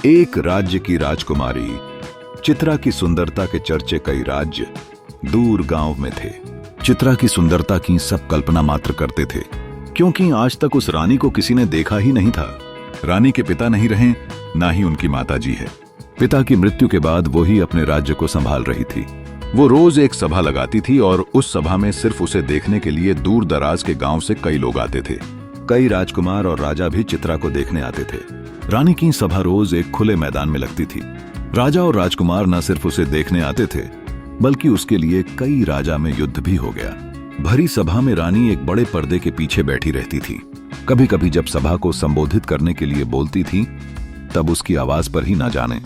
एक राज्य की राजकुमारी। चित्रा की सुंदरता के चर्चे कई राज्य दूर गांव में थे। चित्रा की सुंदरता की सब कल्पना मात्र करते थे, क्योंकि आज तक उस रानी को किसी ने देखा ही नहीं था। रानी के पिता नहीं रहे, ना ही उनकी माताजी है। पिता की मृत्यु के बाद वो ही अपने राज्य को संभाल रही थी। वो रोज एक सभा लगाती थी और उस सभा में सिर्फ उसे देखने के लिए दूर दराज के गांव से कई लोग आते थे। कई राजकुमार और राजा भी चित्रा को देखने आते थे। रानी की सभा रोज एक खुले मैदान में लगती थी। राजा और राजकुमार न सिर्फ उसे देखने आते थे, बल्कि उसके लिए कई राजा में युद्ध भी हो गया। भरी सभा में रानी एक बड़े पर्दे के पीछे बैठी रहती थी। कभी कभी जब सभा को संबोधित करने के लिए बोलती थी, तब उसकी आवाज पर ही ना जाने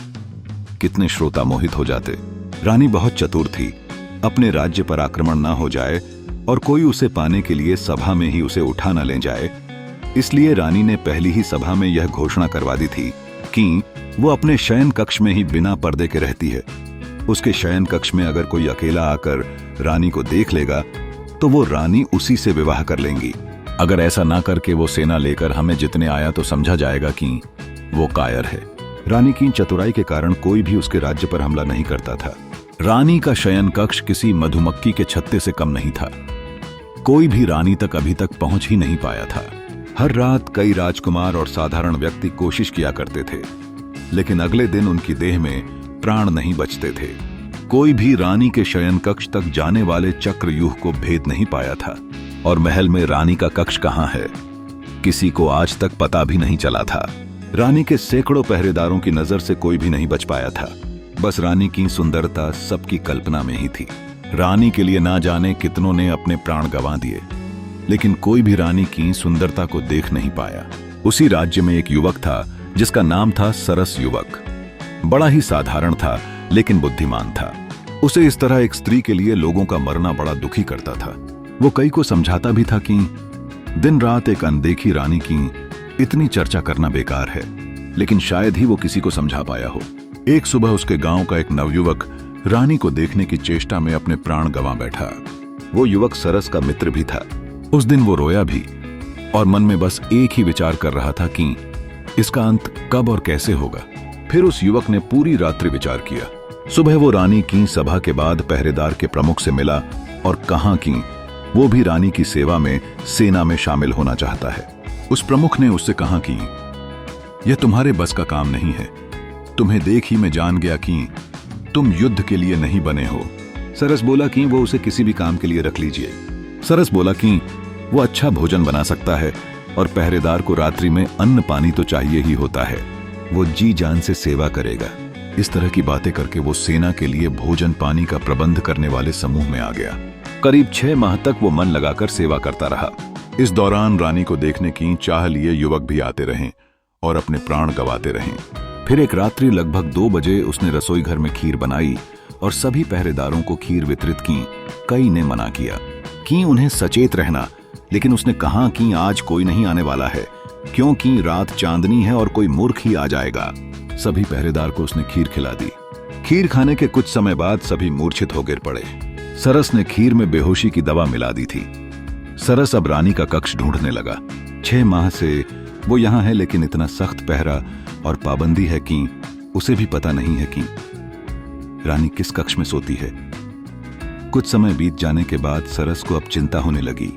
कितने श्रोता मोहित हो जाते। रानी बहुत चतुर थी। अपने राज्य पर आक्रमण ना हो जाए और कोई उसे पाने के लिए सभा में ही उसे उठा न ले जाए, इसलिए रानी ने पहली ही सभा में यह घोषणा करवा दी थी कि वो अपने शयन कक्ष में ही बिना पर्दे के रहती है। उसके शयन कक्ष में अगर कोई अकेला आकर रानी को देख लेगा तो वो रानी उसी से विवाह कर लेंगी। अगर ऐसा ना करके वो सेना लेकर हमें जितने आया तो समझा जाएगा कि वो कायर है। रानी की चतुराई के कारण कोई भी उसके राज्य पर हमला नहीं करता था। रानी का शयन कक्ष किसी मधुमक्खी के छत्ते से कम नहीं था। कोई भी रानी तक अभी तक पहुंच ही नहीं पाया था। हर रात कई राजकुमार और साधारण व्यक्ति कोशिश किया करते थे, लेकिन अगले दिन उनकी देह में प्राण नहीं बचते थे। कोई भी रानी के शयन कक्ष तक जाने वाले चक्रव्यूह को भेद नहीं पाया था, और महल में रानी का कक्ष कहां है, किसी को आज तक पता भी नहीं चला था। रानी के सैकड़ों पहरेदारों की नजर से कोई भी नहीं बच पाया था। बस रानी की सुंदरता सबकी कल्पना में ही थी। रानी के लिए ना जाने कितनों ने अपने प्राण गंवा दिए, लेकिन कोई भी रानी की सुंदरता को देख नहीं पाया। उसी राज्य में एक युवक था जिसका नाम था सरस युवक। बड़ा ही साधारण था, लेकिन बुद्धिमान था। उसे इस तरह एक स्त्री के लिए लोगों का मरना बड़ा दुखी करता था। वो कई को समझाता भी था कि दिन रात एक अनदेखी रानी की इतनी चर्चा करना बेकार है, लेकिन शायद ही वो किसी को समझा पाया हो। एक सुबह उसके गांव का एक नवयुवक रानी को देखने की चेष्टा में अपने प्राण गंवा बैठा। वो युवक सरस का मित्र भी था। उस दिन वो रोया भी और मन में बस एक ही विचार कर रहा था कि इसका अंत कब और कैसे होगा। फिर उस युवक ने पूरी रात्रि विचार किया। सुबह वो रानी की सभा के बाद पहरेदार के प्रमुख से मिला और कहा कि वो भी रानी की सेवा में सेना में शामिल होना चाहता है। उस प्रमुख ने उससे कहा कि यह तुम्हारे बस का काम नहीं है। तुम्हें देख ही मैं जान गया कि तुम युद्ध के लिए नहीं बने हो। सरस बोला कि वो उसे किसी भी काम के लिए रख लीजिए। सरस बोला कि वो अच्छा भोजन बना सकता है और पहरेदार को रात्रि में अन्न पानी तो चाहिए ही होता है। वो जी जान से सेवा करेगा। इस तरह की बातें करके वो सेना के लिए भोजन पानी का प्रबंध करने वाले समूह में आ गया। करीब 6 माह तक वो मन लगाकर सेवा करता रहा। इस दौरान रानी को देखने की चाह लिए युवक भी आते रहे और अपने प्राण गंवाते रहे। फिर एक रात्रि लगभग 2 बजे उसने रसोई घर में खीर बनाई और सभी पहरेदारों को खीर वितरित की। कई ने मना किया कि उन्हें सचेत रहना, लेकिन उसने कहा कि आज कोई नहीं आने वाला है, क्योंकि रात चांदनी है और कोई मूर्ख ही आ जाएगा। सभी पहरेदार को उसने खीर खिला दी। खीर खाने के कुछ समय बाद सभी मूर्छित हो गिर पड़े। सरस ने खीर में बेहोशी की दवा मिला दी थी। सरस अब रानी का कक्ष ढूंढने लगा। 6 माह से वो यहाँ है, लेकिन इतना सख्त पहरा और पाबंदी है कि उसे भी पता नहीं है कि रानी किस कक्ष में सोती है। कुछ समय बीत जाने के बाद सरस को अब चिंता होने लगी,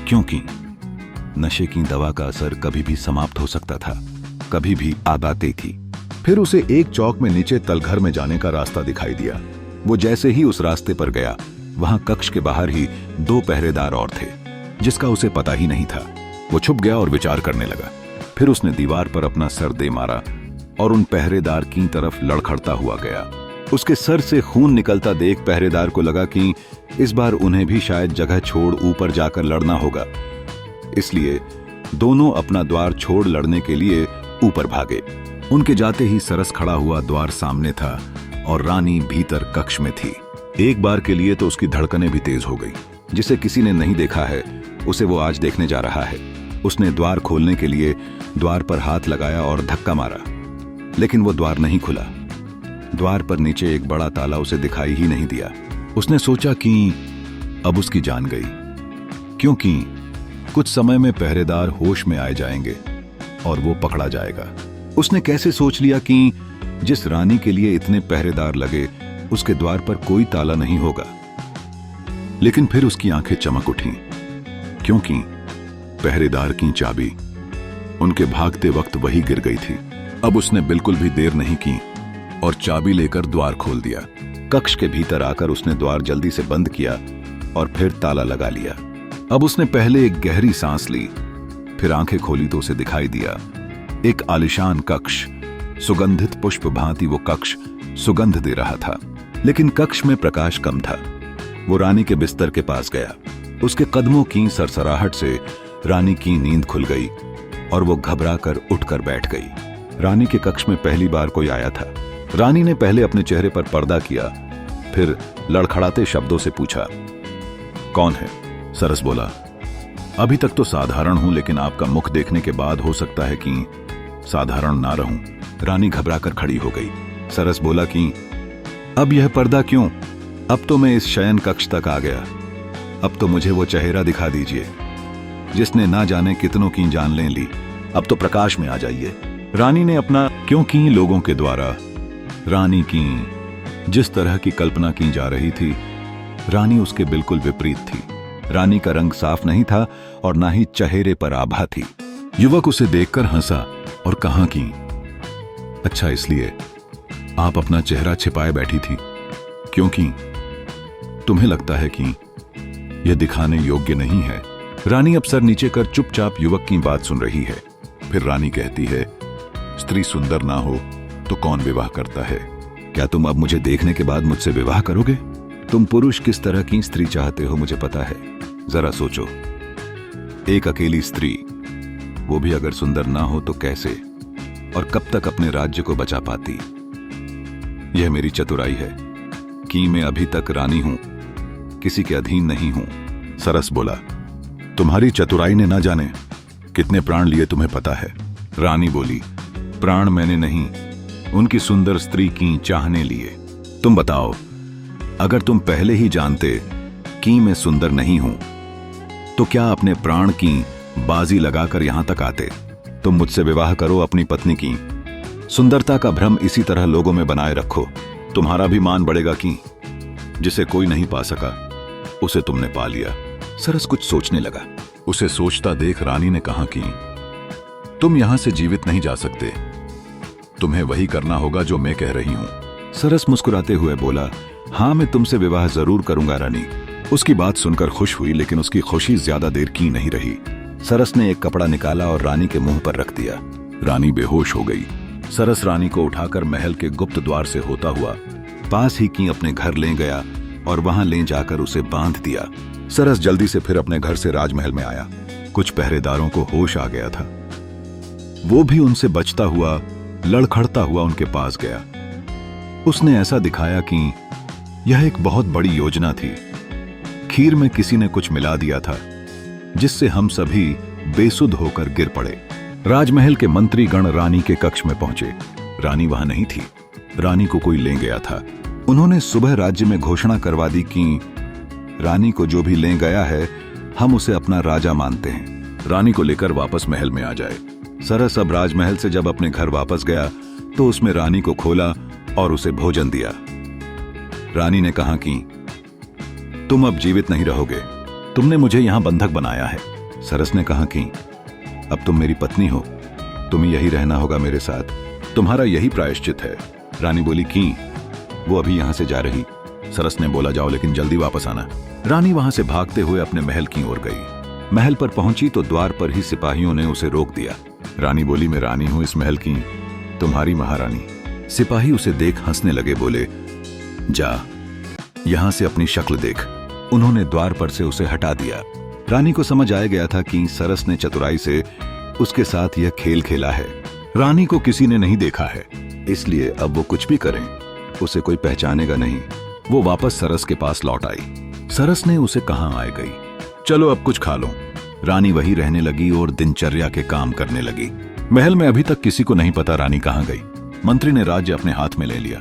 क्योंकि नशे की दवा का असर कभी भी समाप्त हो सकता था, कभी भी आ आती थी। फिर उसे एक चौक में नीचे तलघर में जाने का रास्ता दिखाई दिया। वो जैसे ही उस रास्ते पर गया, वहां कक्ष के बाहर ही 2 पहरेदार और थे, जिसका उसे पता ही नहीं था। वो छुप गया और विचार करने लगा। फिर उसने दीवार पर अपना सर दे मारा और उन पहरेदार की तरफ लड़खड़ता हुआ गया। उसके सर से खून निकलता देख पहरेदार को लगा कि इस बार उन्हें भी शायद जगह छोड़ ऊपर जाकर लड़ना होगा, इसलिए दोनों अपना द्वार छोड़ लड़ने के लिए ऊपर भागे। उनके जाते ही सरस खड़ा हुआ द्वार सामने था और रानी भीतर कक्ष में थी। एक बार के लिए तो उसकी धड़कनें भी तेज हो गई। जिसे किसी ने नहीं देखा है, उसे वो आज देखने जा रहा है। उसने द्वार खोलने के लिए द्वार पर हाथ लगाया और धक्का मारा, लेकिन वो द्वार नहीं खुला। द्वार पर नीचे एक बड़ा ताला उसे दिखाई ही नहीं दिया। उसने सोचा कि अब उसकी जान गई, क्योंकि कुछ समय में पहरेदार होश में आए जाएंगे और वो पकड़ा जाएगा। उसने कैसे सोच लिया कि जिस रानी के लिए इतने पहरेदार लगे उसके द्वार पर कोई ताला नहीं होगा। लेकिन फिर उसकी आंखें चमक उठीं, क्योंकि पहरेदार की चाबी उनके भागते वक्त वही गिर गई थी। अब उसने बिल्कुल भी देर नहीं की और चाबी लेकर द्वार खोल दिया। कक्ष के भीतर आकर उसने द्वार जल्दी से बंद किया और फिर ताला लगा लिया। अब उसने पहले एक गहरी सांस ली, फिर आंखें खोली तो उसे दिखाई दिया एक आलिशान कक्ष। सुगंधित पुष्प भांति वो कक्ष सुगंध दे रहा था, लेकिन कक्ष में प्रकाश कम था। वो रानी के बिस्तर के पास गया। उसके कदमों की सरसराहट से रानी की नींद खुल गई और वो घबराकर उठकर बैठ गई। रानी के कक्ष में पहली बार कोई आया था। रानी ने पहले अपने चेहरे पर पर्दा किया, फिर लड़खड़ाते शब्दों से पूछा, कौन है? सरस बोला, अभी तक तो साधारण हूं, लेकिन आपका मुख देखने के बाद हो सकता है कि साधारण ना रहूं। रानी घबराकर खड़ी हो गई। सरस बोला कि अब यह पर्दा क्यों? अब तो मैं इस शयन कक्ष तक आ गया। अब तो मुझे वो चेहरा दिखा दीजिए जिसने ना जाने कितनों की जान ले ली। अब तो प्रकाश में आ जाइए। रानी ने अपना, क्योंकि लोगों के द्वारा रानी की जिस तरह की कल्पना की जा रही थी, रानी उसके बिल्कुल विपरीत थी। रानी का रंग साफ नहीं था और ना ही चेहरे पर आभा थी। युवक उसे देखकर हंसा और कहा कि अच्छा, इसलिए आप अपना चेहरा छिपाए बैठी थी, क्योंकि तुम्हें लगता है कि यह दिखाने योग्य नहीं है। रानी अब सर नीचे कर चुपचाप युवक की बात सुन रही है। फिर रानी कहती है, स्त्री सुंदर ना हो तो कौन विवाह करता है? क्या तुम अब मुझे देखने के बाद मुझसे विवाह करोगे? तुम पुरुष किस तरह की स्त्री चाहते हो मुझे पता है। जरा सोचो, एक अकेली स्त्री, वो भी अगर सुंदर ना हो तो कैसे और कब तक अपने राज्य को बचा पाती? यह मेरी चतुराई है कि मैं अभी तक रानी हूं, किसी के अधीन नहीं हूं। सरस बोला, तुम्हारी चतुराई ने ना जाने कितने प्राण लिए तुम्हें पता है। रानी बोली, प्राण मैंने नहीं, उनकी सुंदर स्त्री की चाहने लिए। तुम बताओ, अगर तुम पहले ही जानते कि मैं सुंदर नहीं हूं तो क्या अपने प्राण की बाजी लगाकर यहां तक आते? तुम मुझसे विवाह करो अपनी पत्नी की। सुंदरता का भ्रम इसी तरह लोगों में बनाए रखो, तुम्हारा भी मान बढ़ेगा कि जिसे कोई नहीं पा सका उसे तुमने पा लिया। सरस कुछ सोचने लगा। उसे सोचता देख रानी ने कहा कि तुम यहां से जीवित नहीं जा सकते, तुम्हें वही करना होगा जो मैं कह रही हूं। सरस मुस्कुराते हुए बोला, हां, मैं तुमसे विवाह जरूर करूंगा रानी। उसकी बात सुनकर खुश हुई, लेकिन उसकी खुशी ज्यादा देर की नहीं रही। सरस ने एक कपड़ा निकाला और रानी के मुंह पर रख दिया। रानी बेहोश हो गई। सरस रानी को उठाकर महल के गुप्त द्वार से होता हुआ पास ही की अपने घर ले गया और वहां ले जाकर उसे बांध दिया। सरस जल्दी से फिर अपने घर से राजमहल में आया। कुछ पहरेदारों को होश आ गया था। वो भी उनसे बचता हुआ, लड़खड़ता हुआ उनके पास गया। उसने ऐसा दिखाया कि यह एक बहुत बड़ी योजना थी। खीर में किसी ने कुछ मिला दिया था जिससे हम सभी बेसुध होकर गिर पड़े। राजमहल के मंत्री गण रानी के कक्ष में पहुंचे। रानी वहां नहीं थी। रानी को कोई ले गया था। उन्होंने सुबह राज्य में घोषणा करवा दी कि रानी को जो भी ले गया है हम उसे अपना राजा मानते हैं, रानी को लेकर वापस महल में आ जाए। सरस अब राजमहल से जब अपने घर वापस गया तो उसमें रानी को खोला और उसे भोजन दिया। रानी ने कहा कि तुम अब जीवित नहीं रहोगे, तुमने मुझे यहां बंधक बनाया है। सरस ने कहा कि अब तुम मेरी पत्नी हो, तुम्हें यही रहना होगा मेरे साथ, तुम्हारा यही प्रायश्चित है। रानी बोली कि वो अभी यहां से जा रही। सरस ने बोला, जाओ लेकिन जल्दी वापस आना। रानी वहां से भागते हुए अपने महल की ओर गई। महल पर पहुंची तो द्वार पर ही सिपाहियों ने उसे रोक दिया। रानी बोली, मैं रानी हूं इस महल की, तुम्हारी महारानी। सिपाही उसे देख हंसने लगे, बोले, जा यहां से अपनी शक्ल देख। उन्होंने द्वार पर से उसे हटा दिया। रानी को समझ आ गया था कि सरस ने चतुराई से उसके साथ यह खेल खेला है। रानी को किसी ने नहीं देखा है, इसलिए अब वो कुछ भी करें उसे कोई पहचानेगा नहीं। वो वापस सरस के पास लौट आई। सरस ने उसे कहाँ आए गई, चलो अब कुछ खा लो। रानी वही रहने लगी और दिनचर्या के काम करने लगी। महल में अभी तक किसी को नहीं पता रानी कहाँ गई। मंत्री ने राज्य अपने हाथ में ले लिया।